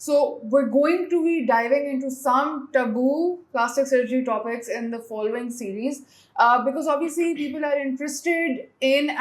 So we're going to be diving into some taboo plastic surgery topics in the following series because obviously people are interested in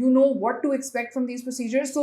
you know what to expect from these procedures. So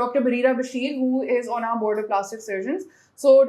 Dr. Bareera Bashir who is on our board of plastic surgeons. So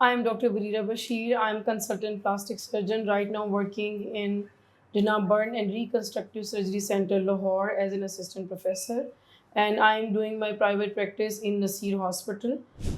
I am Dr. Bareera Bashir. I am consultant plastic surgeon right now working in Jinnah Burn and Reconstructive Surgery Center, Lahore as an assistant professor. And I am doing my private practice in Nasir Hospital.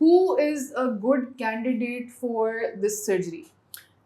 Who is a good candidate for this surgery?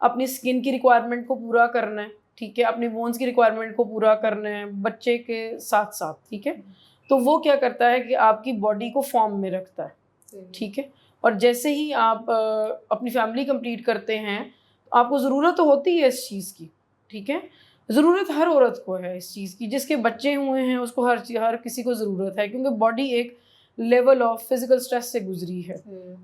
اپنی skin کی requirement کو پورا کرنا ہے, ٹھیک ہے, اپنی bonus کی ریکوائرمنٹ کو پورا کرنا ہے بچے کے ساتھ ساتھ, ٹھیک ہے. تو وہ کیا کرتا ہے کہ آپ کی باڈی کو فارم میں رکھتا ہے, ٹھیک ہے. اور جیسے ہی آپ اپنی فیملی کمپلیٹ کرتے ہیں آپ کو ضرورت تو ہوتی ہے اس چیز کی, ٹھیک ہے. ضرورت ہر عورت کو ہے اس چیز کی, جس کے بچے ہوئے ہیں اس کو ہر کسی کو ضرورت ہے, کیونکہ باڈی ایک لیول آف فزیکل اسٹریس سے گزری ہے,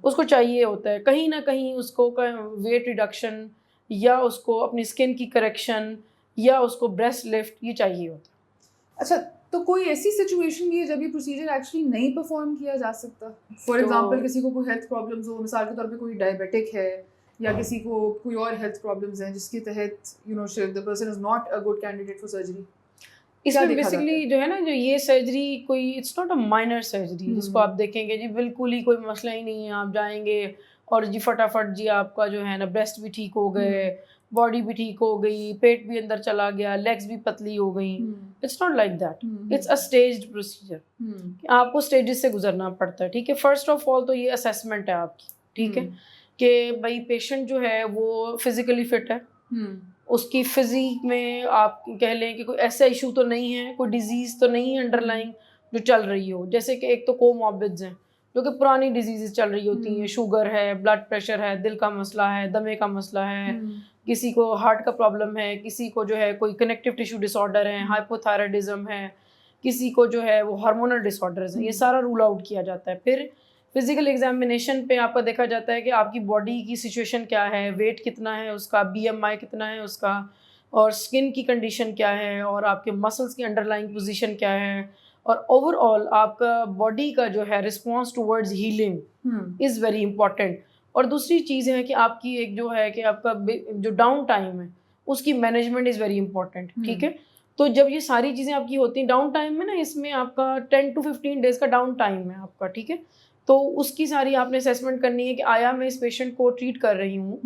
اس کو چاہیے ہوتا ہے کہیں نہ کہیں اس کو ویٹ ریڈکشن یا اس کو اپنی اسکن کی کریکشن یا اس کو بریسٹ لفٹ یہ چاہیے ہوتا ہے. اچھا, تو کوئی ایسی سچویشن بھی ہے جب یہ پروسیجر ایکچولی نہیں پرفارم کیا جا سکتا؟ فار ایگزامپل کسی کو کوئی ہیلتھ پرابلمز ہو, مثال کے طور پہ کوئی ڈائبیٹک ہے یا کسی کو کوئی اور ہیلتھ پرابلمز ہیں جس کے تحت the person is not a good candidate for surgery. اس میں بیسکلی جو ہے نا, جو یہ سرجری کوئی it's not a minor surgery جس کو آپ دیکھیں گے جی بالکل ہی کوئی مسئلہ ہی نہیں ہے, آپ جائیں گے اور جی فٹافٹ جی آپ کا جو ہے نا بریسٹ بھی ٹھیک ہو گئے, باڈی بھی ٹھیک ہو گئی, پیٹ بھی اندر چلا گیا, لیگس بھی پتلی ہو گئیں. It's not like that, it's a staged procedure. آپ کو اسٹیجز سے گزرنا پڑتا ہے, ٹھیک ہے. فرسٹ آف آل تو یہ اسیسمنٹ ہے آپ کی, ٹھیک ہے, کہ بھائی پیشنٹ جو ہے وہ فزیکلی فٹ ہے, اس کی فزیک میں آپ کہہ لیں کہ کوئی ایسا ایشو تو نہیں ہے, کوئی ڈیزیز تو نہیں ہے انڈر لائن جو چل رہی ہو. جیسے کہ ایک تو کوموربڈز ہیں جو کہ پرانی ڈیزیزز چل رہی ہوتی ہیں, شوگر ہے, بلڈ پریشر ہے, دل کا مسئلہ ہے, دمے کا مسئلہ ہے, کسی کو ہارٹ کا پرابلم ہے, کسی کو جو ہے کوئی کنیکٹیو ٹیشو ڈس آرڈر ہے, ہائپوتھائرائڈزم ہے, کسی کو جو ہے وہ ہارمونل ڈس آرڈرز ہیں. یہ سارا رول آؤٹ کیا جاتا ہے. پھر فزیکل ایگزامینیشن پہ آپ کا دیکھا جاتا ہے کہ آپ کی باڈی کی سچویشن کیا ہے, ویٹ کتنا ہے اس کا, BMI کتنا ہے اس کا, اور اسکن کی کنڈیشن کیا ہے, اور آپ کے مسلس کی انڈر لائن پوزیشن کیا ہے, اور اوور آل آپ کا باڈی کا جو ہے response towards healing is very important. اور دوسری چیز ہے کہ آپ کی ایک جو ہے کہ آپ کا جو ڈاؤن ٹائم ہے اس کی مینجمنٹ از ویری امپورٹنٹ, ٹھیک ہے. تو جب یہ ساری چیزیں آپ کی ہوتی ہیں ڈاؤن ٹائم میں نا, اس میں آپ کا 10 to 15 days کا ڈاؤن ٹائم ہے آپ کا, ٹھیک ہے. تو اس کی ساری آپ نے اسیسمنٹ کرنی ہے کہ آیا میں اس پیشنٹ کو ٹریٹ کر رہی ہوں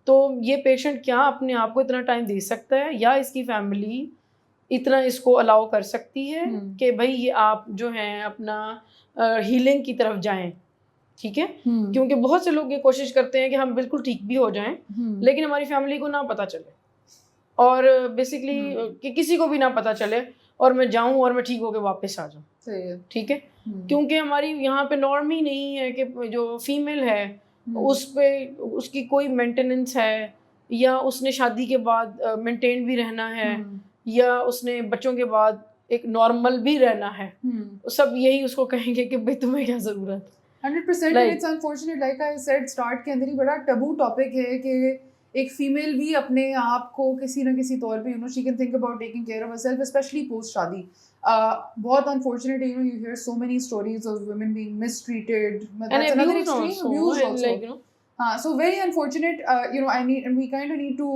تو یہ پیشنٹ کیا اپنے آپ کو اتنا ٹائم دے سکتا ہے, یا اس کی فیملی اتنا اس کو الاؤ کر سکتی ہے کہ بھائی یہ آپ جو ہیں اپنا ہیلنگ کی طرف جائیں, ٹھیک ہے. کیونکہ بہت سے لوگ یہ کوشش کرتے ہیں کہ ہم بالکل ٹھیک بھی ہو جائیں لیکن ہماری فیملی کو نہ پتہ چلے, اور بیسکلی کہ کسی کو بھی نہ پتہ چلے اور میں جاؤں اور میں ٹھیک ہو کے واپس آ جاؤں, ٹھیک ہے. کیونکہ ہماری یہاں پہ نارم ہی نہیں ہے کہ جو فیمیل ہے اس پہ اس کی کوئی مینٹیننس ہے, یا اس نے شادی کے بعد مینٹین بھی رہنا ہے, یا اس نے بچوں کے بعد ایک نارمل بھی رہنا ہے. سب یہی اس کو کہیں گے کہ بھائی تمہیں کیا ضرورت. 100% it's unfortunate, like I said start کے اندر ہی بڑا ٹبو ٹاپک ہے کہ ایک فیمیل بھی اپنے آپ کو کسی نہ کسی طور پہ she can think about taking care of herself, especially post شادی. بہت unfortunate you hear so many stories of women being mistreated, that's انother extreme, abused also. So very unfortunate, we kind of need to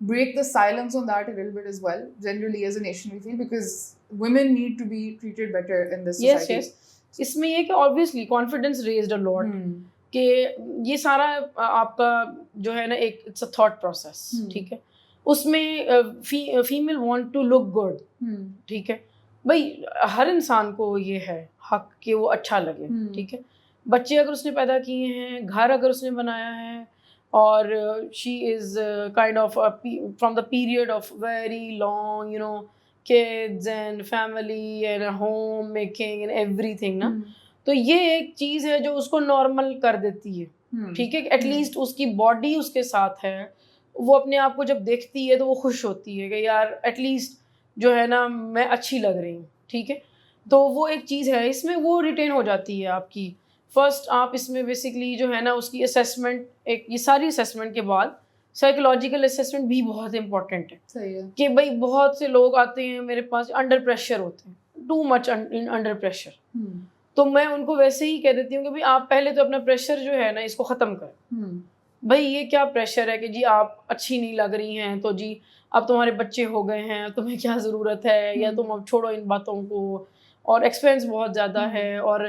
break the silence on that a little bit as well. Generally as a nation we feel, because women need to be treated better in this society. Yes. اس میں یہ کہ obviously confidence raised a lot, کہ یہ سارا آپ کا جو ہے نا ایک اٹس اے تھاٹ پروسیس, ٹھیک ہے. اس میں female want to look good, ٹھیک ہے. بھائی ہر انسان کو یہ ہے حق کہ وہ اچھا لگے, ٹھیک ہے. بچے اگر اس نے پیدا کیے ہیں, گھر اگر اس نے بنایا ہے, اور she is kind of from the period of very long kids and family and home making and everything نا, تو یہ ایک چیز ہے جو اس کو نارمل کر دیتی ہے, ٹھیک ہے. ایٹ لیسٹ اس کی باڈی اس کے ساتھ ہے, وہ اپنے آپ کو جب دیکھتی ہے تو وہ خوش ہوتی ہے کہ یار ایٹ لیسٹ جو ہے نا میں اچھی لگ رہی ہوں, ٹھیک ہے. تو وہ ایک چیز ہے اس میں وہ ریٹین ہو جاتی ہے آپ کی. فرسٹ آپ اس میں بیسکلی جو ہے نا اس کی اسیسمنٹ, ایک یہ ساری اسیسمنٹ کے بعد سائیکولوجیکل اسیسمنٹ بھی بہت امپورٹنٹ ہے. کہ بھائی بہت سے لوگ آتے ہیں میرے پاس انڈر پریشر ہوتے ہیں, ٹو مچ انڈر پریشر, تو میں ان کو ویسے ہی کہہ دیتی ہوں کہ بھائی آپ پہلے تو اپنا پریشر جو ہے نا اس کو ختم کریں. بھائی یہ کیا پریشر ہے کہ جی آپ اچھی نہیں لگ رہی ہیں تو جی اب تمہارے بچے ہو گئے ہیں تمہیں کیا ضرورت ہے, یا تم اب چھوڑو ان باتوں کو, اور ایکسپینس بہت زیادہ ہے, اور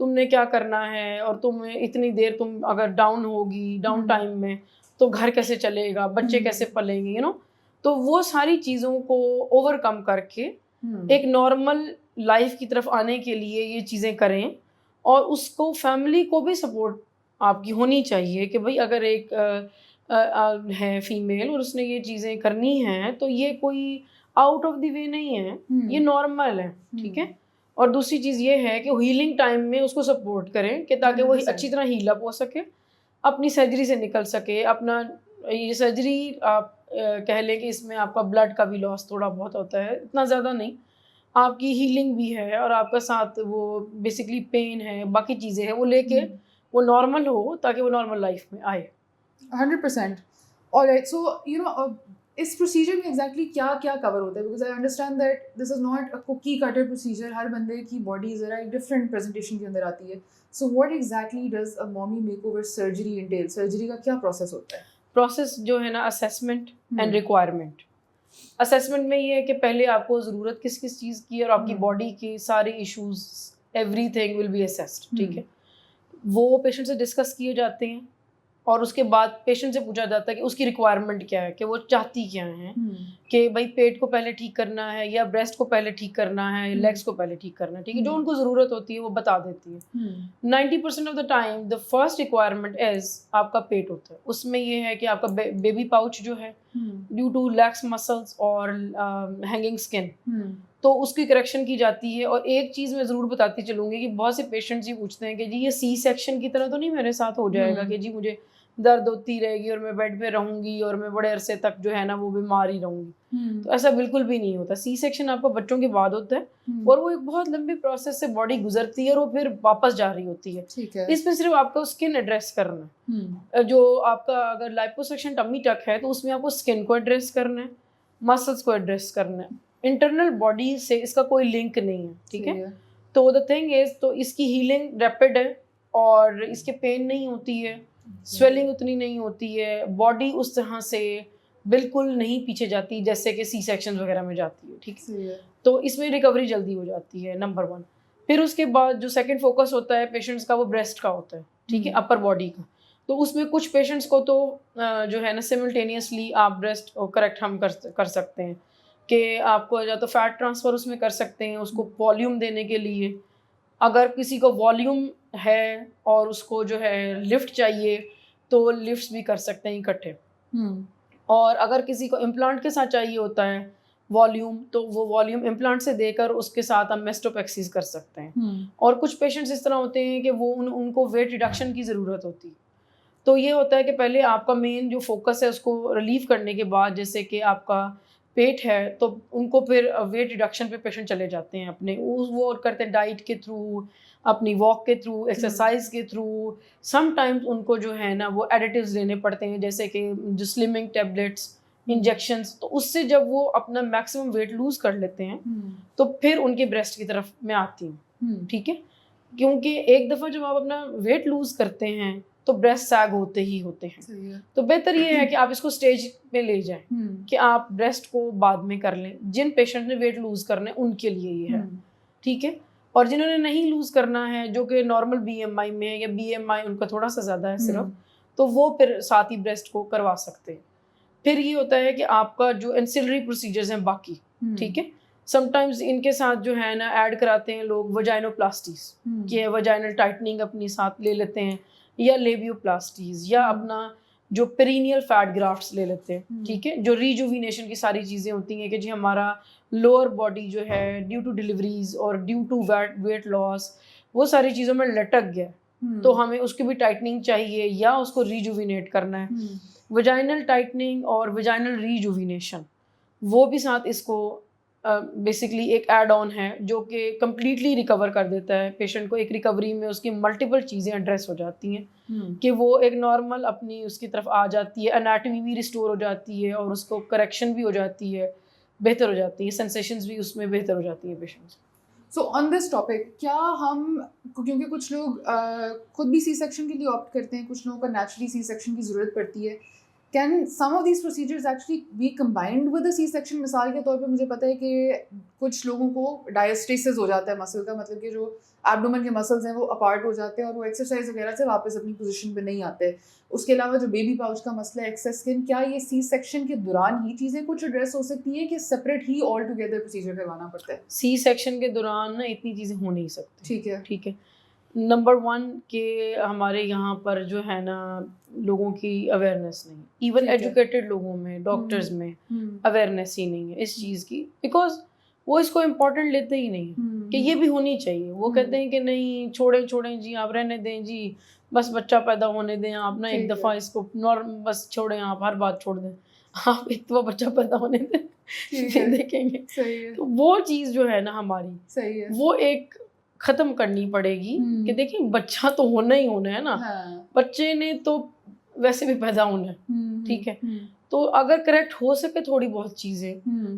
تم نے کیا کرنا ہے, اور تم اتنی دیر تم اگر ڈاؤن ہوگی ڈاؤن ٹائم میں تو گھر کیسے چلے گا, بچے کیسے پلیں گے, تو وہ ساری چیزوں کو اوور کم کر کے ایک نارمل لائف کی طرف آنے کے لیے یہ چیزیں کریں. اور اس کو فیملی کو بھی سپورٹ آپ کی ہونی چاہیے کہ بھائی اگر ایک ہے فیمیل اور اس نے یہ چیزیں کرنی ہیں تو یہ کوئی آؤٹ آف دی وے نہیں ہے, یہ نارمل ہے, ٹھیک ہے. اور دوسری چیز یہ ہے کہ ہیلنگ ٹائم میں اس کو سپورٹ کریں کہ تاکہ وہ اچھی طرح ہیل اپ ہو سکے, اپنی سرجری سے نکل سکے. اپنا یہ سرجری آپ کہہ لیں کہ اس میں آپ کا بلڈ کا بھی لاس تھوڑا بہت ہوتا ہے, اتنا زیادہ نہیں, آپ کی ہیلنگ بھی ہے اور آپ کا ساتھ وہ بیسکلی پین ہے, باقی چیزیں ہیں وہ لے کے وہ نارمل ہو تاکہ وہ نارمل لائف میں آئے. 100%. Alright, so اس پروسیجر میں ایگزیکٹلی کیا کیا کور ہوتا ہے؟ Because I understand that this is not a cookie cutter procedure, ہر بندے کی باڈی ذرا ایک ڈفرینٹ پریزنٹیشن کے اندر آتی ہے. So what exactly does a mommy makeover surgery entail? Surgery کا کیا پروسیس ہوتا ہے؟ پروسیس جو ہے نا اسیسمنٹ اینڈ ریکوائرمنٹ. اسیسمنٹ میں یہ ہے کہ پہلے آپ کو ضرورت کس کس چیز کی ہے اور آپ کی باڈی کے سارے issues everything will be assessed, ٹھیک ہے. وہ پیشنٹ سے ڈسکس کیے جاتے ہیں اور اس کے بعد پیشنٹ سے پوچھا جاتا ہے کہ اس کی ریکوائرمنٹ کیا ہے, کہ وہ چاہتی کیا ہیں, کہ بھائی پیٹ کو پہلے ٹھیک کرنا ہے یا بریسٹ کو پہلے ٹھیک کرنا ہے, لیگس کو پہلے ٹھیک کرنا ہے, ٹھیک ہے. جو ان کو ضرورت ہوتی ہے وہ بتا دیتی ہے. 90% of the time the first requirement is آپ کا پیٹ ہوتا ہے. اس میں یہ ہے کہ آپ کا بیبی پاؤچ جو ہے ڈیو ٹو لیکس مسلس اور ہینگنگ اسکن, تو اس کی کریکشن کی جاتی ہے. اور ایک چیز میں ضرور بتاتی چلوں گی کہ بہت سے پیشنٹس یہ پوچھتے ہیں کہ جی یہ سی سیکشن کی طرح تو نہیں میرے ساتھ ہو جائے گا کہ جی مجھے درد ہوتی رہے گی اور میں بیڈ پہ رہوں گی اور میں بڑے عرصے تک جو ہے نا وہ بیمار ہی رہوں گی. تو ایسا بالکل بھی نہیں ہوتا. سی سیکشن آپ کو بچوں کے بعد ہوتا ہے اور وہ ایک بہت لمبی پروسیس سے باڈی گزرتی ہے اور وہ پھر واپس جا رہی ہوتی ہے. اس میں صرف آپ کو اسکن ایڈریس کرنا ہے. جو آپ کا اگر لائپوسیکشن ٹمی ٹک ہے تو اس میں آپ کو اسکن کو ایڈریس کرنا ہے, مسلس کو ایڈریس کرنا ہے. انٹرنل باڈی سے اس کا کوئی لنک نہیں ہے, ٹھیک ہے. تو دا تھنگ از, تو اس کی ہیلنگ ریپڈ ہے اور اس کے پین نہیں ہوتی ہے, سویلنگ اتنی نہیں ہوتی ہے, باڈی اس طرح سے بالکل نہیں پیچھے جاتی جیسے کہ سی سیکشن وغیرہ میں جاتی ہے, ٹھیک ہے. تو اس میں ریکوری جلدی ہو جاتی ہے, نمبر 1. پھر اس کے بعد جو سیکنڈ فوکس ہوتا ہے پیشنٹس کا وہ بریسٹ کا ہوتا ہے, ٹھیک ہے, اپر باڈی کا. تو اس میں کچھ پیشنٹس کو تو جو ہے نا سملٹینیسلی آپ بریسٹ کریکٹ ہم کر سکتے ہیں کہ آپ کو یا تو فیٹ ٹرانسفر اس میں کر سکتے ہیں اس کو والیوم دینے کے لیے. اگر کسی کو والیوم ہے اور اس کو جو ہے لفٹ چاہیے تو لفٹس بھی کر سکتے ہیں اکٹھے. اور اگر کسی کو امپلانٹ کے ساتھ چاہیے ہوتا ہے والیوم تو وہ والیوم امپلانٹ سے دے کر اس کے ساتھ ہم میسٹوپیکسیز کر سکتے ہیں. اور کچھ پیشنٹس اس طرح ہوتے ہیں کہ وہ ان کو ویٹ ریڈکشن کی ضرورت ہوتی ہے. تو یہ ہوتا ہے کہ پہلے آپ کا مین جو فوکس ہے اس کو ریلیو کرنے کے بعد, جیسے کہ آپ کا پیٹ ہے تو ان کو پھر ویٹ ریڈکشن پہ پیشنٹ چلے جاتے ہیں اپنے, وہ کرتے ہیں ڈائٹ کے تھرو, اپنی واک کے تھرو, ایکسرسائز کے تھرو. سم ٹائمز ان کو جو ہے نا وہ ایڈیٹیوز لینے پڑتے ہیں جیسے کہ جو سلمنگ ٹیبلٹس, انجیکشنس. تو اس سے جب وہ اپنا میکسیمم ویٹ لوز کر لیتے ہیں تو پھر ان کے بریسٹ کی طرف میں آتی ہوں, ٹھیک ہے. کیونکہ ایک دفعہ جب آپ اپنا ویٹ لوز کرتے ہیں تو بریسٹ سیگ ہوتے ہی ہوتے ہیں. تو بہتر یہ ہے کہ آپ اس کو اسٹیج پہ لے جائیں کہ آپ بریسٹ کو بعد میں کر لیں. جن پیشنٹ نے ویٹ لوز کرنا ہے ان کے لیے یہ ہے, ٹھیک ہے. اور جنہوں نے نہیں لوز کرنا ہے, جو کہ نارمل بی ایم آئی میں ہے یا بی ایم آئی ان کا تھوڑا سا زیادہ ہے صرف, تو وہ پھر ساتھ ہی بریسٹ کو کروا سکتے ہیں. پھر یہ ہوتا ہے کہ آپ کا جو انسلری پروسیجرز ہیں باقی, ٹھیک ہے. سم ٹائمز ان کے ساتھ جو ہے نا ایڈ کراتے ہیں لوگ وجائنوپلاسٹیز, کہ وجائنل ٹائٹننگ اپنی ساتھ لے لیتے ہیں, یا لیبیوپلاسٹیز, یا اپنا جو پیرینیل فیٹ گرافٹس لے لیتے ہیں, ٹھیک ہے. جو ریجوینیشن کی ساری چیزیں ہوتی ہیں کہ جی ہمارا لوور باڈی جو ہے ڈیو ٹو ڈیلیوریز اور ڈیو ٹو ویٹ لاس وہ ساری چیزوں میں لٹک گیا, تو ہمیں اس کی بھی ٹائٹننگ چاہیے یا اس کو ریجوینیٹ کرنا ہے. وجائنل ٹائٹننگ اور وجائنل ریجوینیشن وہ بھی ساتھ اس کو بیسکلی ایک ایڈ آن ہے جو کہ کمپلیٹلی ریکور کر دیتا ہے پیشنٹ کو. ایک ریکوری میں اس کی ملٹیپل چیزیں ایڈریس ہو جاتی ہیں کہ وہ ایک نارمل اپنی اس کی طرف آ جاتی ہے, انیٹمی بھی ریسٹور ہو جاتی ہے اور اس کو کریکشن بھی ہو جاتی ہے, بہتر ہو جاتی ہے, سینسیشنز بھی اس میں بہتر ہو جاتی ہیں patients. So on this topic, کیا ہم, کیونکہ کچھ لوگ خود بھی سی سیکشن کے لیے آپٹ کرتے ہیں, کچھ لوگوں کو نیچرلی سی سیکشن کی ضرورت پڑتی ہے, can some of these procedures actually be combined with a C section? مثال کے طور پہ مجھے پتہ ہے کہ کچھ لوگوں کو ڈائسٹیسس ہو جاتا ہے مسل کا, مطلب کہ جو ایبڈومن کے مسلز ہیں وہ اپارٹ ہو جاتے ہیں اور وہ ایکسرسائز وغیرہ سے واپس اپنی پوزیشن پہ نہیں آتے. اس کے علاوہ جو بیبی پاؤچ کا مسئلہ ہے, ایکسیس اسکن, کیا یہ سی سیکشن کے دوران ہی چیزیں کچھ ایڈریس ہو سکتی ہیں کہ سپریٹ ہی آل ٹوگیدر پروسیجر کروانا پڑتا ہے؟ سی سیکشن کے دوران نا اتنی چیزیں ہو نہیں سکتی, ٹھیک ہے, ٹھیک ہے. نمبر 1 کہ ہمارے یہاں پر جو ہے نا لوگوں کی اویئرنیس نہیں، ایون ایجوکیٹڈ لوگوں میں، ڈاکٹرز میں اویئرنیس ہی نہیں ہے اس چیز کی، بیکاز وہ اس کو امپورٹنٹ لیتے ہی نہیں کہ یہ بھی ہونی چاہیے. وہ کہتے ہیں کہ نہیں چھوڑیں جی، آپ رہنے دیں جی، بس بچہ پیدا ہونے دیں آپ نا، ایک دفعہ اس کو بس چھوڑیں، آپ ہر بات چھوڑ دیں، آپ ایک دفعہ بچہ پیدا ہونے دیں دیکھیں گے. تو وہ چیز جو ہے نا ہماری وہ ایک ختم کرنی پڑے گی کہ دیکھیں بچہ تو ہونا ہی ہونا ہے نا، بچے نے تو ویسے بھی پیدا ہونا ہے، ٹھیک ہے. تو اگر کریکٹ ہو سکے تھوڑی بہت چیزیں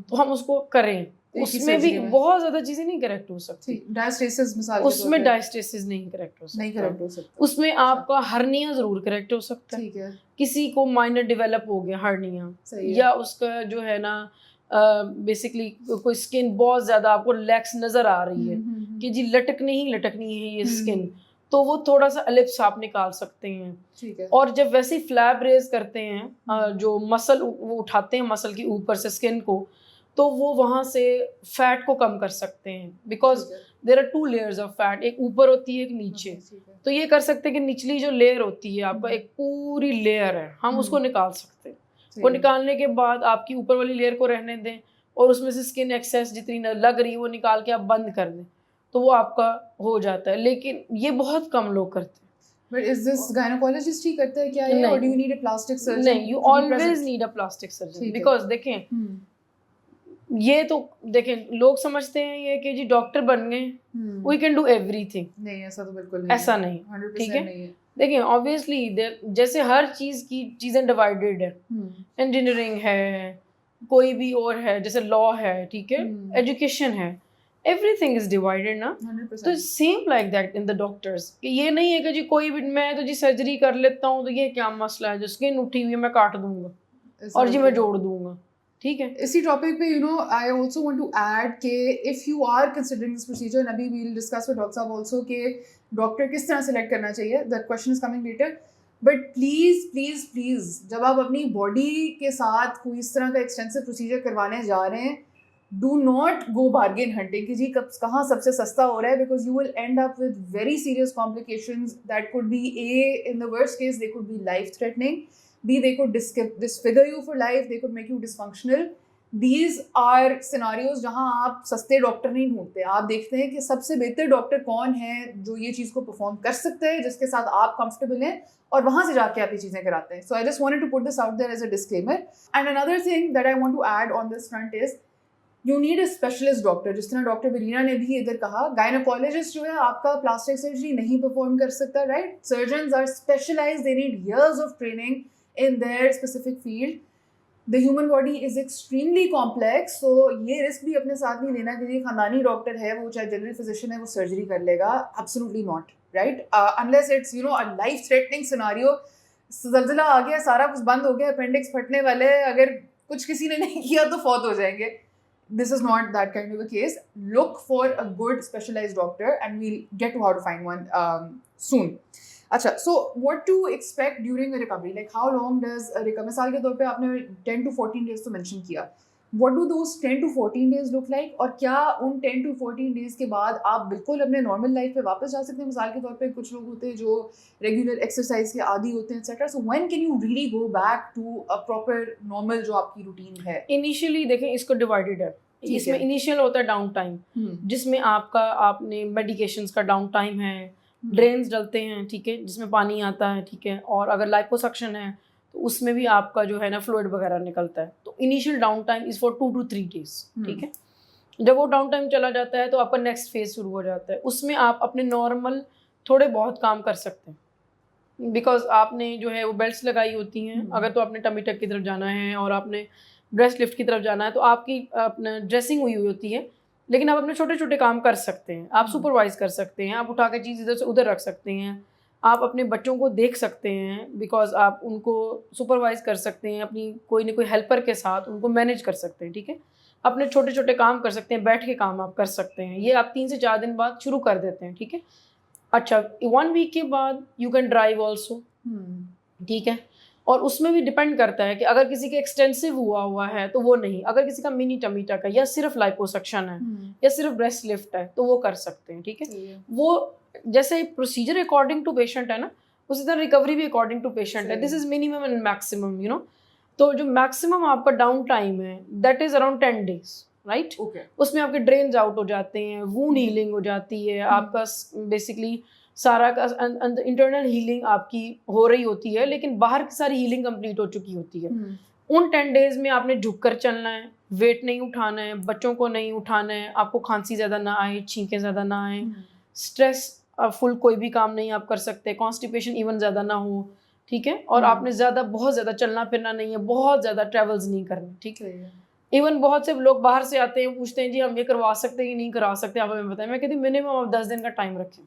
تو ہم اس کو کریں. اس میں بھی بہت زیادہ چیزیں نہیں کریکٹ ہو سکتی، اس میں ڈائسٹیسس نہیں کریکٹ ہو سکتا، اس میں آپ کا ہرنیا ضرور کریکٹ ہو سکتا ہے. کسی کو مائنر ڈیولپ ہو گیا ہرنیا، یا اس کا جو ہے نا بیسکلی کوئی اسکن بہت زیادہ آپ کو ریلیکس نظر آ رہی ہے کہ جی لٹکنی ہے یہ اسکن، تو وہ تھوڑا سا الپس آپ نکال سکتے ہیں. اور جب ویسے فلیب ریز کرتے ہیں جو مسل وہ اٹھاتے ہیں مسل کے اوپر سے اسکن کو، تو وہ وہاں سے فیٹ کو کم کر سکتے ہیں، because there are 2 layers of fat, ایک اوپر ہوتی ہے ایک نیچے. تو یہ کر سکتے ہیں کہ نچلی جو لیئر ہوتی ہے آپ کا ایک پوری لیئر ہے، ہم اس کو نکال سکتے ہیں. وہ نکالنے کے بعد آپ کی اوپر والی لیئر کو رہنے دیں اور اس میں سے اسکن ایکسیس جتنی لگ رہی ہے وہ نکال کے آپ بند کر دیں، تو وہ آپ کا ہو جاتا ہے. لیکن یہ بہت کم لوگ کرتے ہیں. But is this gynecologist ہی کرتا ہے کیا یہ، or do you need a plastic surgeon? نہیں، you always need a plastic surgeon, because دیکھیں یہ تو دیکھیں لوگ سمجھتے ہیں یہ کہ جی ڈاکٹر بن گئے we can do everything. نہیں، ایسا تو بالکل نہیں، ایسا نہیں، 100% ٹھیک ہے. نہیں ہے. دیکھیں obviously جیسے ہر چیز کی چیزیں ڈیوائڈیڈ ہے، انجینئرنگ ہے، کوئی بھی اور ہے، جیسے لا ہے، ٹھیک ہے، ایجوکیشن ہے، everything is divided نا. تو same like that in the doctors، کہ یہ نہیں ہے کہ جی کوئی بھی میں تو جی سرجری کر لیتا ہوں تو یہ کیا مسئلہ ہے، جو اسکن اٹھی ہوئی ہے میں کاٹ دوں گا اور جی میں جوڑ دوں گا، ٹھیک ہے. اسی ٹاپک پہ I also want to add کہ if you are considering this procedure, and ابھی we'll discuss with ڈاکٹر صاحب also کہ ڈاکٹر کس طرح سلیکٹ کرنا چاہیے, that question is coming later. But please جب آپ اپنی باڈی کے ساتھ کوئی اس طرح کا ایکسٹینسو پروسیجر کروانے جا رہے ہیں, do not go bargain hunting کہ جی کہاں سب سے سستا ہو رہا ہے, because you will end up with very serious complications that could be in the worst case they could be life threatening, B, they could disfigure you for life, they could make you dysfunctional. These are scenarios جہاں آپ سستے doctor نہیں ڈھونڈتے, آپ دیکھتے ہیں کہ سب سے بہتر ڈاکٹر کون ہے جو یہ چیز کو پرفارم کر سکتا ہے, جس کے ساتھ آپ کمفرٹیبل ہیں, اور وہاں سے جا کے آپ یہ چیزیں کراتے ہیں. So I just wanted to put this out there as a disclaimer. And another thing that I want to add on this front is you need a specialist doctor. جس طرح ڈاکٹر برینا نے بھی ادھر کہا, گائنوکالوجسٹ جو ہے آپ کا پلاسٹک سرجری نہیں پرفارم کر سکتا, right. Surgeons are specialised, they need years of training in their specific field. The human body is extremely complex, so یہ رسک بھی اپنے ساتھ نہیں لینا کہ خاندانی ڈاکٹر ہے وہ چاہے جنرل فزیشین ہے وہ سرجری کر لے گا. Absolutely not, right? Unless it's a life threatening scenario, زلزلہ آ گیا, سارا کچھ بند ہو گیا, اپینڈکس پھٹنے والے, اگر کچھ کسی نے نہیں کیا تو فوت ہو جائیں گے. This is not that kind of a case. Look for a good specialized doctor and we'll get to how to find one soon. اچھا, so what to expect during a recovery, like how long does recovery, مثال کے طور پہ آپ نے 10 to 14 days تو mention کیا, what do those 10 to 14 days look like, اور کیا ان 10 to 14 days کے بعد آپ بالکل اپنے نارمل لائف پہ واپس جا سکتے ہیں؟ مثال کے طور پہ کچھ لوگ ہوتے ہیں جو ریگولر ایکسرسائز کے عادی ہوتے ہیں etcetera, so when can you really go back to a proper normal جو آپ کی روٹین ہے؟ انیشیلی دیکھیں اس کو ڈیوائڈیڈ ہے, اس میں انیشیل ہوتا ہے ڈاؤن ٹائم, جس میں آپ نے میڈیکیشنس کا ڈاؤن ٹائم ہے, ڈرینس ڈلتے ہیں, ٹھیک ہے, جس میں پانی آتا ہے, ٹھیک ہے, اور اگر لائپوسکشن ہے تو اس میں بھی آپ کا جو ہے نا فلوئڈ وغیرہ نکلتا ہے. تو initial down time is for 2 to 3 days, ٹھیک ہے. جب وہ ڈاؤن ٹائم چلا جاتا ہے تو آپ کا نیکسٹ فیز شروع ہو جاتا ہے, اس میں آپ اپنے نارمل تھوڑے بہت کام کر سکتے ہیں, بیکاز آپ نے جو ہے وہ بیلٹس لگائی ہوتی ہیں. اگر تو آپ نے ٹمی ٹک کی طرف جانا ہے اور آپ نے بریسٹ لفٹ کی طرف جانا ہے تو آپ کی اپنا ڈریسنگ ہوئی ہوتی ہے, لیکن آپ اپنے چھوٹے چھوٹے کام کر سکتے ہیں, آپ سپروائز کر سکتے ہیں, آپ اٹھا کے چیز ادھر سے ادھر رکھ سکتے ہیں, آپ اپنے بچوں کو دیکھ سکتے ہیں, بیکاز آپ ان کو سپروائز کر سکتے ہیں, اپنی کوئی نہ کوئی ہیلپر کے ساتھ ان کو مینیج کر سکتے ہیں, ٹھیک ہے. اپنے چھوٹے چھوٹے کام کر سکتے ہیں, بیٹھ کے کام آپ کر سکتے ہیں. یہ آپ 3 سے 4 دن بعد شروع کر دیتے ہیں, ٹھیک ہے. اچھا, 1 week کے بعد یو کین ڈرائیو آلسو, ٹھیک ہے. اور اس میں بھی ڈپینڈ کرتا ہے کہ اگر کسی کا ایکسٹینسو ہوا ہے تو وہ نہیں, اگر کسی کا منی ٹمی ٹک ہے یا صرف لائپوسکشن ہے یا صرف بریسٹ لفٹ ہے تو وہ کر سکتے ہیں, ٹھیک ہے. وہ جیسے پروسیجر اکارڈنگ ٹو پیشنٹ ہے نا, اسی طرح ریکوری بھی اکارڈنگ ٹو پیشنٹ ہے. This is minimum and maximum, you know. تو جو میکسیمم آپ کا ڈاؤن ٹائم ہے that is around 10 days, right. اس میں آپ کے ڈرینز آؤٹ ہو جاتے ہیں, وونڈ ہیلنگ ہو جاتی ہے, آپ کا بیسکلی سارا کا انٹرنل ہیلنگ آپ کی ہو رہی ہوتی ہے, لیکن باہر کی ساری ہیلنگ کمپلیٹ ہو چکی ہوتی ہے. ان 10 days میں آپ نے جھک کر چلنا ہے, ویٹ نہیں اٹھانا ہے, بچوں کو نہیں اٹھانا ہے, آپ کو کھانسی زیادہ نہ آئے, چھینکیں زیادہ نہ آئیں, اسٹریس فل کوئی بھی کام نہیں آپ کر سکتے, کانسٹیپیشن ایون زیادہ نہ ہو, ٹھیک ہے. اور آپ نے بہت زیادہ چلنا پھرنا نہیں ہے, بہت زیادہ ٹریولز نہیں کرنے, ٹھیک ہے. ایون بہت سے لوگ باہر سے آتے ہیں, پوچھتے ہیں جی ہم یہ کروا سکتے ہیں کہ نہیں کرا سکتے, آپ ہمیں بتائیں. میں کہتی ہوں منیمم آپ 10 دن کا ٹائم رکھیں.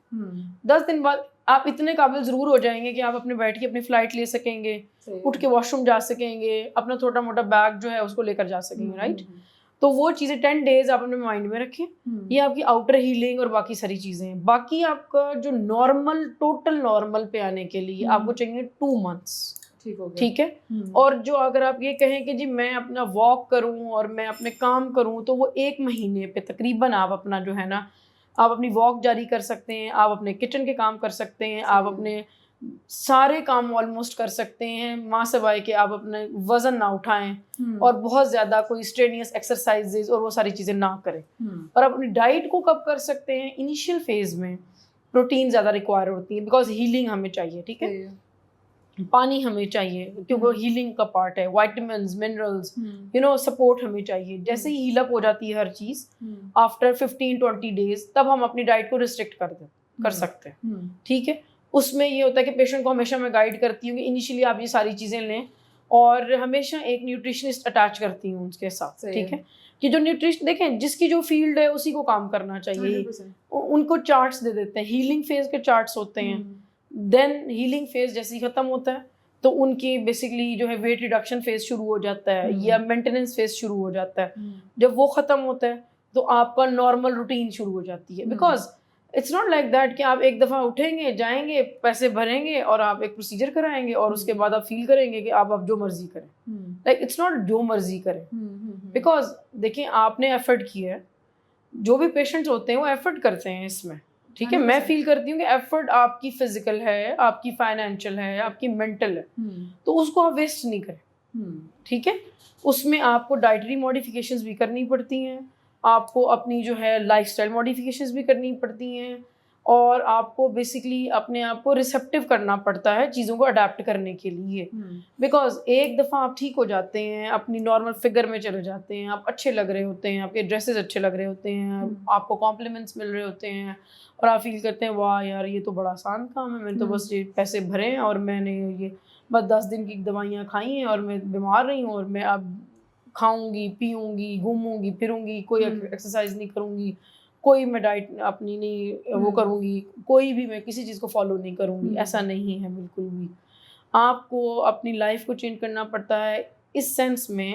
10 دن بعد آپ اتنے قابل ضرور ہو جائیں گے کہ آپ اپنے بیٹھ کے اپنی فلائٹ لے سکیں گے, اٹھ کے واش روم جا سکیں گے, اپنا چھوٹا موٹا بیگ جو ہے اس کو لے کر جا سکیں گے, رائٹ. تو وہ چیزیں 10 days آپ اپنے مائنڈ میں رکھیں. یہ آپ کی آؤٹر ہیلنگ اور باقی ساری چیزیں ہیں. باقی آپ کا جو نارمل ٹوٹل نارمل پہ آنے کے لیے آپ کو چاہیے 2 months, ٹھیک ہے. اور جو اگر آپ یہ کہیں کہ جی میں اپنا واک کروں اور میں اپنے کام کروں, تو وہ 1 مہینے پہ تقریباً آپ اپنا جو ہے نا آپ اپنی واک جاری کر سکتے ہیں, آپ اپنے کچن کے کام کر سکتے ہیں, آپ اپنے سارے کام آلموسٹ کر سکتے ہیں, ماں سوائے کہ آپ اپنے وزن نہ اٹھائیں اور بہت زیادہ کوئی اسٹرینیس ایکسرسائزز اور وہ ساری چیزیں نہ کریں. اور اپنی ڈائٹ کو کب کر سکتے ہیں, انیشیل فیز میں پروٹین زیادہ ریکوائر ہوتی ہے, بیکاز ہیلنگ ہمیں چاہیے, ٹھیک ہے. پانی ہمیں چاہیے کیونکہ ہیلنگ کا پارٹ ہے, vitamins, minerals, you know, support ہمیں چاہیے. جیسے ہی ہیل اپ ہو جاتی ہے ہر چیز آفٹر 15-20 days, تب ہم اپنی ڈائٹ کو ریسٹرکٹ کر سکتے ہیں, ٹھیک ہے. اس میں یہ ہوتا ہے کہ پیشنٹ کو ہمیشہ میں گائیڈ کرتی ہوں کہ انیشیلی آپ یہ ساری چیزیں لیں, اور ہمیشہ ایک نیوٹریشنسٹ اٹیچ کرتی ہوں اس کے ساتھ, ٹھیک ہے. کہ جو نیوٹریشن دیکھیں جس کی جو فیلڈ ہے اسی کو کام کرنا چاہیے. ان کو چارٹس دے دیتے ہیں, ہیلنگ فیز کے چارٹس ہوتے ہیں. دین ہیلنگ فیز جیسے ہی ختم ہوتا ہے تو ان کی بیسکلی جو ہے ویٹ ریڈکشن فیز شروع ہو جاتا ہے یا مینٹیننس فیز شروع ہو جاتا ہے. جب وہ ختم ہوتا ہے تو آپ کا نارمل روٹین شروع ہو جاتی ہے. Because it's not like that کہ آپ ایک دفعہ اٹھیں گے, جائیں گے, پیسے بھریں گے اور آپ ایک پروسیجر کرائیں گے اور اس کے بعد آپ فیل کریں گے کہ آپ جو مرضی کریں. لائک اٹس ناٹ جو مرضی کریں, بیکاز دیکھیں آپ نے ایفرٹ کیا ہے. جو بھی پیشنٹس ہوتے ہیں وہ ایفرٹ کرتے ہیں اس میں, ٹھیک ہے. میں فیل کرتی ہوں کہ ایفرٹ آپ کی فزیکل ہے, آپ کی فائنینشیل ہے, آپ کی مینٹل ہے, تو اس کو آپ ویسٹ نہیں کریں, ٹھیک ہے. اس میں آپ کو ڈائٹری ماڈیفیکیشنز بھی کرنی پڑتی ہیں, آپ کو اپنی جو ہے لائف اسٹائل ماڈیفیکیشنز بھی کرنی پڑتی ہیں, اور آپ کو بیسکلی اپنے آپ کو ریسیپٹیو کرنا پڑتا ہے چیزوں کو اڈیپٹ کرنے کے لیے. بیکاز ایک دفعہ آپ ٹھیک ہو جاتے ہیں, اپنی نارمل فگر میں چلے جاتے ہیں, آپ اچھے لگ رہے ہوتے ہیں, آپ کے ڈریسز اچھے لگ رہے ہوتے ہیں, آپ کو کمپلیمنٹس مل رہے ہوتے ہیں, اور آپ فیل کرتے ہیں واہ یار یہ تو بڑا آسان کام ہے, میں نے تو بس یہ پیسے بھرے ہیں اور میں نے یہ بس 10 دن کی دوائیاں کھائی ہیں اور میں بیمار رہی ہوں, اور میں اب کھاؤں گی, پیوں گی, گھوموں گی, پھروں گی, کوئی ایکسرسائز نہیں کروں گی, کوئی میں ڈائٹ اپنی نہیں وہ کروں گی, کوئی بھی میں کسی چیز کو فالو نہیں کروں گی. ایسا نہیں ہے بالکل بھی. آپ کو اپنی لائف کو چینج کرنا پڑتا ہے اس سینس میں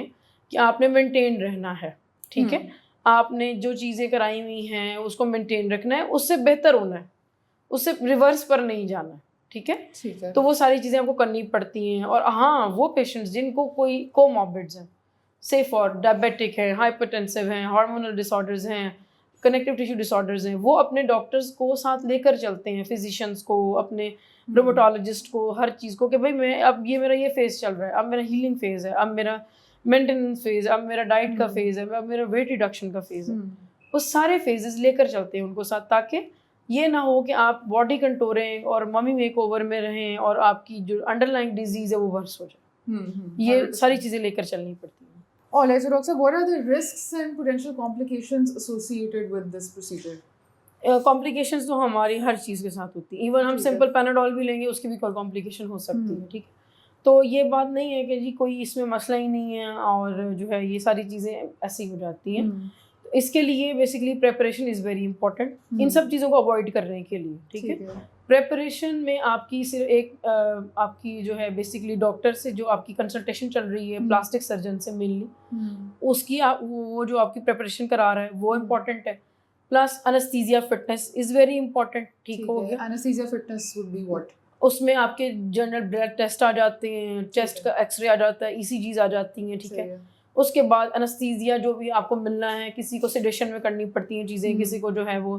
کہ آپ نے مینٹین رہنا ہے, ٹھیک ہے. آپ نے جو چیزیں کرائی ہوئی ہیں اس کو مینٹین رکھنا ہے, اس سے بہتر ہونا ہے, اس سے ریورس پر نہیں جانا ہے, ٹھیک ہے. تو وہ ساری چیزیں آپ کو کرنی پڑتی ہیں. اور ہاں وہ پیشنٹس جن کو کوئی کوموربڈز ہیں, سے فار ڈائبیٹک ہیں, ہائپرٹینسو ہیں, ہارمونل ڈس آرڈرز ہیں, کنیکٹیو ٹیشو ڈس آرڈرز ہیں, وہ اپنے ڈاکٹرز کو ساتھ لے کر چلتے ہیں, فزیشینس کو, اپنے رومیٹولوجسٹ کو, ہر چیز کو, کہ بھائی میں اب یہ میرا یہ فیز چل رہا ہے, اب میرا ہیلنگ فیز ہے, اب میرا مینٹیننس فیز, اب میرا ڈائٹ کا فیز ہے, اب میرا ویٹ ریڈکشن کا فیز ہے. وہ سارے فیزز لے کر چلتے ہیں ان کو ساتھ, تاکہ یہ نہ ہو کہ آپ باڈی کنٹوریں اور ممی میک اوور میں رہیں اور آپ کی جو انڈر لائن ڈیزیز ہے وہ ورس ہو جائے. یہ ساری چیزیں لے کر چلنی پڑتی ہیں. All right, so Dr. Sir, what are the risks and potential complications associated with this procedure? Complications تو ہماری ہر چیز کے ساتھ ہوتی ہیں. ایون ہم سمپل پیناڈول بھی لیں گے اس کی بھی کوئی کمپلیکیشن ہو سکتی ہے, ٹھیک ہے. تو یہ بات نہیں ہے کہ جی کوئی اس میں مسئلہ ہی نہیں ہے اور جو ہے یہ ساری چیزیں ایسی ہو جاتی ہیں. اس کے لیے basically preparation is very important ان سب چیزوں کو اوائڈ کرنے کے لیے, ٹھیک ہے. پریپریشن میں آپ کی صرف ایک آپ کی جو ہے بیسکلی ڈاکٹر سے جو آپ کی کنسلٹیشن چل رہی ہے, پلاسٹک سرجن سے مینلی, اس کی وہ جو آپ کی پریپریشن کرا رہا ہے وہ امپورٹنٹ ہے. Plus anaesthesia fitness is very important, ٹھیک ہو گیا. Anaesthesia fitness would be what? اس میں آپ کے جنرل بلڈ ٹیسٹ آ جاتے ہیں, چیسٹ کا ایکس رے آ جاتا ہے, ای سی جیز آ جاتی ہیں, ٹھیک ہے. اس کے بعد انستھیزیا جو بھی آپ کو ملنا ہے, کسی کو سیڈیشن میں کرنی پڑتی ہیں چیزیں, کسی کو جو ہے وہ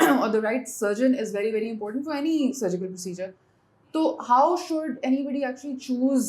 or the right surgeon is very very important for any surgical procedure. So how should anybody actually choose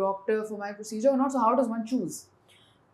doctor for my procedure or not, so how does one choose?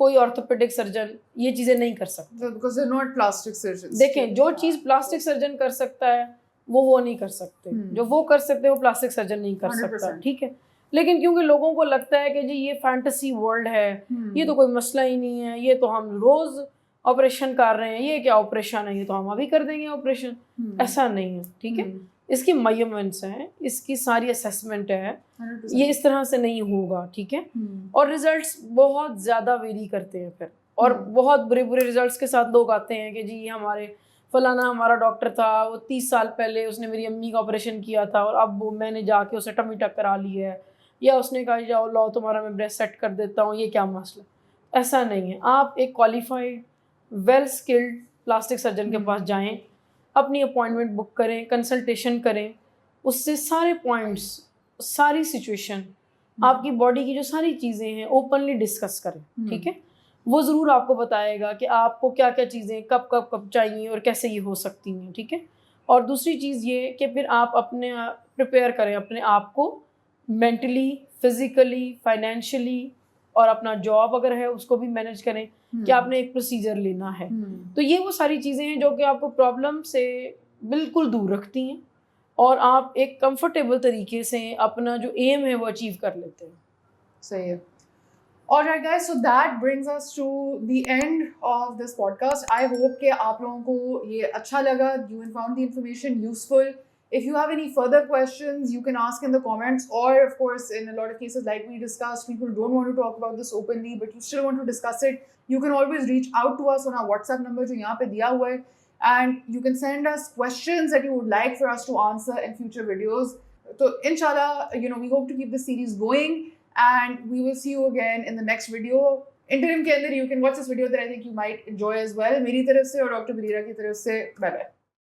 کوئی آرتھوپیڈک سرجن یہ چیزیں نہیں کر سکتا. because they're not plastic surgeons. دیکھیں جو چیز plastic surgeon کر سکتا ہے وہ نہیں کر سکتے, جو وہ کر سکتے ہیں وہ پلاسٹک سرجن نہیں کر سکتا, ٹھیک ہے. لیکن کیونکہ لوگوں کو لگتا ہے کہ جی یہ فینٹیسی ورلڈ ہے, یہ تو کوئی مسئلہ ہی نہیں ہے, یہ تو ہم روز آپریشن کر رہے ہیں, یہ کیا آپریشن ہے, یہ تو ہم ابھی کر دیں گے آپریشن. ایسا نہیں ہے, ٹھیک ہے. اس کی میجرمنٹس ہیں, اس کی ساری اسیسمنٹ ہے, یہ اس طرح سے نہیں ہوگا, ٹھیک ہے. اور ریزلٹس بہت زیادہ ویری کرتے ہیں پھر, اور بہت برے برے ریزلٹس کے ساتھ لوگ آتے ہیں کہ جی ہمارے فلانا ہمارا ڈاکٹر تھا, وہ 30 سال پہلے اس نے میری امی کا آپریشن کیا تھا اور اب وہ میں نے جا کے اسے ٹمی ٹک کرا لی ہے, یا اس نے کہا جاؤ لاؤ تمہارا میں بریسٹ سیٹ کر دیتا ہوں, یہ کیا مسئلہ. ایسا نہیں ہے. آپ ایک qualified well skilled plastic surgeon کے پاس جائیں, اپنی اپوائنٹمنٹ بک کریں, کنسلٹیشن کریں, اس سے سارے پوائنٹس, ساری سچویشن, آپ کی باڈی کی جو ساری چیزیں ہیں اوپنلی ڈسکس کریں, ٹھیک ہے. وہ ضرور آپ کو بتائے گا کہ آپ کو کیا کیا چیزیں کب کب کب چاہیے اور کیسے یہ ہو سکتی ہیں, ٹھیک ہے. اور دوسری چیز یہ کہ پھر آپ اپنے پریپیئر کریں اپنے آپ کو مینٹلی, فزیکلی, فائنینشلی, اور اپنا جاب اگر ہے اس کو بھی مینیج کریں کہ آپ نے ایک پروسیجر لینا ہے. تو یہ وہ ساری چیزیں ہیں جو کہ آپ کو پرابلم سے بالکل دور رکھتی ہیں اور آپ ایک کمفرٹیبل طریقے سے اپنا جو ایم ہے وہ اچیو کر لیتے ہیں. صحیح ہے. Alright guys, so that brings us to the end of this podcast. I hope کہ آپ لوگوں کو یہ اچھا لگا, you found the information useful. If you have any further questions, you can ask in the comments, or of course in a lot of cases like we discussed, people don't want to talk about this openly but you still want to discuss it, you can always reach out to us on our WhatsApp number جو یہاں پہ دیا ہوا ہے, and you can send us questions that you would like for us to answer in future videos. So inshallah, we hope to keep this series going and we will see you again in the next video. Interim کے اندر you can watch this video that I think you might enjoy as well. میری طرف سے اور doctor Bareera کی طرف سے bye bye.